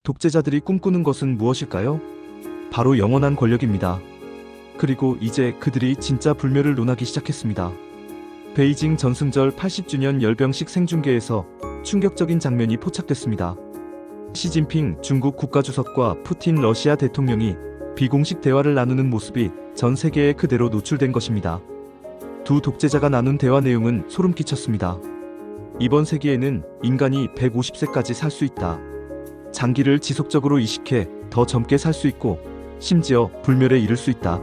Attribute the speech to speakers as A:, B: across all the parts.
A: 독재자들이 꿈꾸는 것은 무엇일까요? 바로 영원한 권력입니다. 그리고 이제 그들이 진짜 불멸을 논하기 시작했습니다. 베이징 전승절 80주년 열병식 생중계에서 충격적인 장면이 포착됐습니다. 시진핑 중국 국가주석과 푸틴 러시아 대통령이 비공식 대화를 나누는 모습이 전 세계에 그대로 노출된 것입니다. 두 독재자가 나눈 대화 내용은 소름 끼쳤습니다. 이번 세기에는 인간이 150세까지 살 수 있다. 장기를 지속적으로 이식해 더 젊게 살 수 있고 심지어 불멸에 이를 수 있다.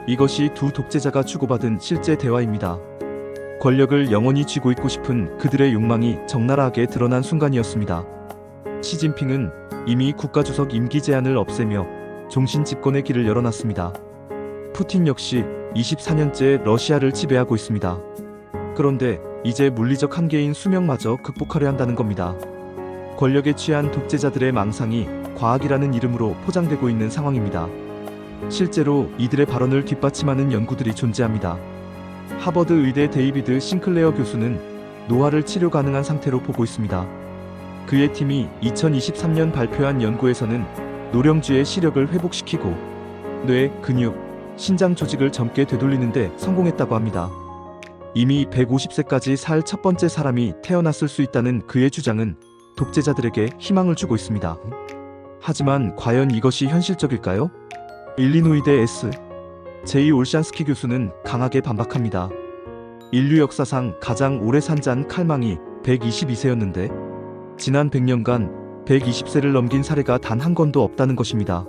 A: 이것이 두 독재자가 주고받은 실제 대화입니다. 권력을 영원히 쥐고 있고 싶은 그들의 욕망이 적나라하게 드러난 순간이었습니다. 시진핑은 이미 국가주석 임기 제한을 없애며 종신 집권의 길을 열어놨습니다. 푸틴 역시 24년째 러시아를 지배하고 있습니다. 그런데 이제 물리적 한계인 수명마저 극복하려 한다는 겁니다. 권력에 취한 독재자들의 망상이 과학이라는 이름으로 포장되고 있는 상황입니다. 실제로 이들의 발언을 뒷받침하는 연구들이 존재합니다. 하버드 의대 데이비드 싱클레어 교수는 노화를 치료 가능한 상태로 보고 있습니다. 그의 팀이 2023년 발표한 연구에서는 노령쥐의 시력을 회복시키고 뇌, 근육, 신장 조직을 젊게 되돌리는 데 성공했다고 합니다. 이미 150세까지 살 첫 번째 사람이 태어났을 수 있다는 그의 주장은 독재자들에게 희망을 주고 있습니다. 하지만 과연 이것이 현실적일까요? 일리노이대 S. 제이 올샨스키 교수는 강하게 반박합니다. 인류 역사상 가장 오래 산 잔 칼망이 122세였는데 지난 100년간 120세를 넘긴 사례가 단 한 건도 없다는 것입니다.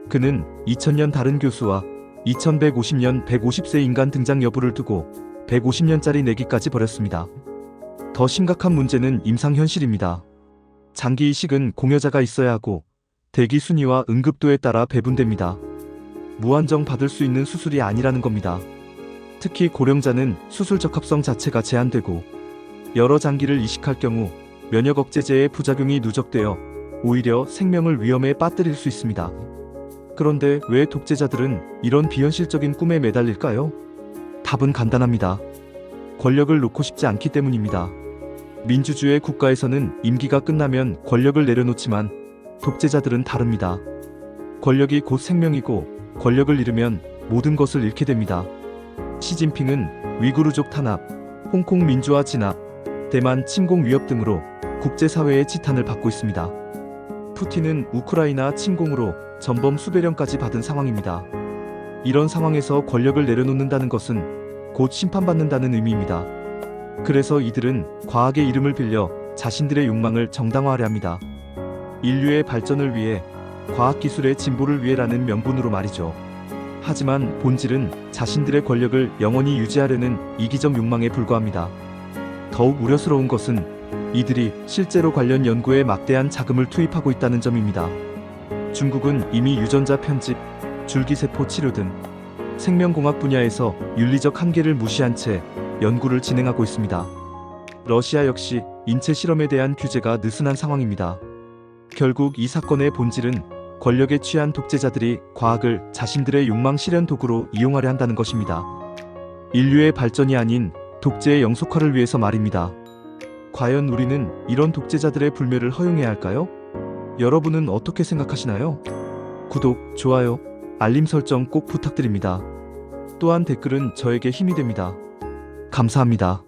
A: 그는 2000년 다른 교수와 2150년 150세 인간 등장 여부를 두고 150년짜리 내기까지 벌였습니다. 더 심각한 문제는 임상현실입니다. 장기 이식은 공여자가 있어야 하고 대기 순위와 응급도에 따라 배분됩니다. 무한정 받을 수 있는 수술이 아니라는 겁니다. 특히 고령자는 수술 적합성 자체가 제한되고 여러 장기를 이식할 경우 면역 억제제의 부작용이 누적되어 오히려 생명을 위험에 빠뜨릴 수 있습니다. 그런데 왜 독재자들은 이런 비현실적인 꿈에 매달릴까요? 답은 간단합니다. 권력을 놓고 싶지 않기 때문입니다. 민주주의 국가에서는 임기가 끝나면 권력을 내려놓지만 독재자들은 다릅니다. 권력이 곧 생명이고 권력을 잃으면 모든 것을 잃게 됩니다. 시진핑은 위구르족 탄압, 홍콩 민주화 진압, 대만 침공 위협 등으로 국제사회의 지탄을 받고 있습니다. 푸틴은 우크라이나 침공으로 전범 수배령까지 받은 상황입니다. 이런 상황에서 권력을 내려놓는다는 것은 곧 심판받는다는 의미입니다. 그래서 이들은 과학의 이름을 빌려 자신들의 욕망을 정당화하려 합니다. 인류의 발전을 위해, 과학기술의 진보를 위해라는 명분으로 말이죠. 하지만 본질은 자신들의 권력을 영원히 유지하려는 이기적 욕망에 불과합니다. 더욱 우려스러운 것은 이들이 실제로 관련 연구에 막대한 자금을 투입하고 있다는 점입니다. 중국은 이미 유전자 편집, 줄기세포 치료 등 생명공학 분야에서 윤리적 한계를 무시한 채 연구를 진행하고 있습니다. 러시아 역시 인체 실험에 대한 규제가 느슨한 상황입니다. 결국 이 사건의 본질은 권력에 취한 독재자들이 과학을 자신들의 욕망 실현 도구로 이용하려 한다는 것입니다. 인류의 발전이 아닌 독재의 영속화를 위해서 말입니다. 과연 우리는 이런 독재자들의 불멸을 허용해야 할까요? 여러분은 어떻게 생각하시나요? 구독, 좋아요, 알림 설정 꼭 부탁드립니다. 또한 댓글은 저에게 힘이 됩니다. 감사합니다.